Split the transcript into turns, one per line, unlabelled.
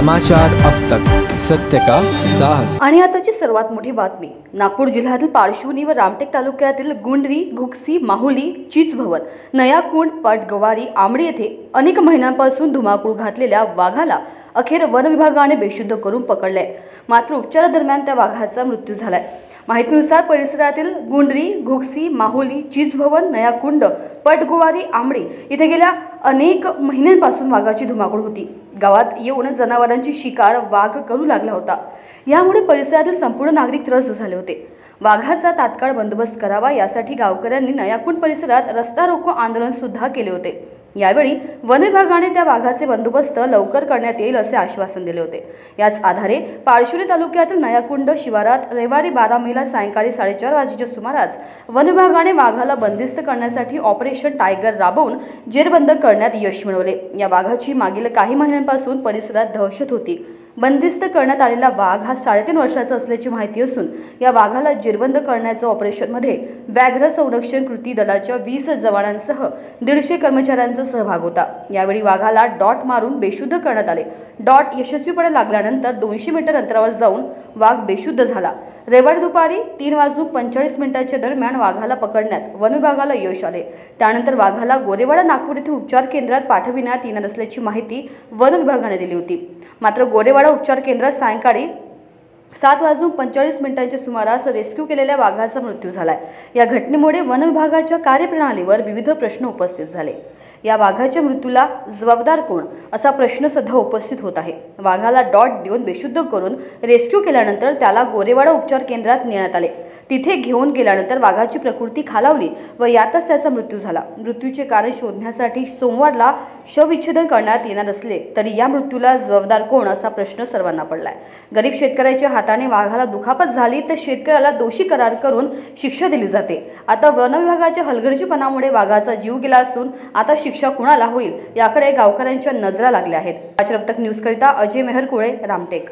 समाचार अब तक, सत्य का साहस।
आणि आताची सर्वात मोठी बातमी। नागपूर जिल्ह्यातील पारशिवनी व रामटेक तालुक्यातील गुंडरी, घुगसी, माहुली, चीचभवन, नयाकुंड, पटगवारी, आमडी येथे अनेक महिन्यांपासून धुमाकूळ घातलेल्या वाघाला अखेर वन विभागाने बेशुद्ध करून पकडले। मात्र उपचारादरम्यान त्या वाघाचा मृत्यू झालाय। माहितीनुसार परिसरातील गुंडरी, घुगसी, माहुली, चीचभवन, नयाकुंड, पटगवारी, आमडी इथे गेल्या अनेक महिन्यांपासून वाघाची धुमाकूळ होती। गावात येऊन जनावरांची शिकार वाघ करू लागला होता। यामुळे परिसरातील संपूर्ण नागरिक त्रस्त झाले होते। वाघाचा तात्काळ बंदोबस्त करावा यासाठी गावकऱ्यांनी नयाकुंड परिसरात रस्ता रोको आंदोलन सुद्धा केले होते। यावेळी वन विभागाने त्या वाघाचे बंदोबस्त लवकर करण्यात येईल असे आश्वासन दिले होते। याच आधारे पारशिवनी तालुक्यातील नयाकुंड शिवारात रविवारी 12 मेला सायंकाळी 4:30 वाजेच्या सुमारास वन विभागाने वाघाला बंदिस्त करण्यासाठी ऑपरेशन टायगर राबवून जेरबंद करण्यात यश मिळवले। या वाघाची मागील काही महिन्यांपासून परिसरात दहशत होती। बंदिस्त करण्यात आलेला वाघ हा 3.5 वर्षाचा असल्याची माहिती असून या वाघाला जेरबंद करण्याच्या ऑपरेशनमध्ये व्याघ्र संरक्षण कृती दलाच्या 20 जवानांसह 150 कर्मचाऱ्यांचा सहभाग होता। यावेळी वाघाला डॉट मारून बेशुद्ध करण्यात आले। डॉट यशस्वीपणे लागल्यानंतर 200 मीटर अंतरावर जाऊन वाघ बेशुद्ध झाला। रविवारी दुपारी 3:45 दरम्यान वाघाला पकडण्यात वन विभागाला यश आले। त्यानंतर वाघाला गोरेवाडा नागपूर येथे उपचार केंद्रात पाठविण्यात येणार असल्याची माहिती वन विभागाने दिली होती। मात्र गोरेवाडा उपचार केंद्रात सायंकाळी 7:45 सुमारास रेस्क्यू केलेल्या वाघाचा मृत्यू झालाय। या घटनेमुळे वन विभागाच्या कार्यप्रणालीवर विविध प्रश्न उपस्थित झाले। या वाघाच्या मृत्यूला जबाबदार कोण असा प्रश्न सध्या उपस्थित होत आहे। वाघाला डॉट देऊन बेशुद्ध करून रेस्क्यू केल्यानंतर त्याला गोरेवाडा उपचार केंद्रात नेण्यात आले। तिथे घेऊन गेल्यानंतर वाघाची प्रकृती खालावली व यातच त्याचा मृत्यू झाला। मृत्यूचे कारण शोधण्यासाठी सोमवारला शवविच्छेदन करण्यात येणार असले तरी या मृत्यूला जबाबदार कोण असा प्रश्न सर्वांना पडलाय। गरीब शेतकऱ्याच्या हाताने वाघाला दुखापत झाली तर शेतकऱ्याला दोषी करार करून शिक्षा दिली जाते। आता वन विभागाच्या हलगर्जीपणामुळे वाघाचा जीव गेला असून आता शिक्षा कुणाला होईल याकडे गावकऱ्यांच्या नजरा लागल्या आहेत। समाचार अब तक न्यूज करिता अजय मेहरकुळे, रामटेक।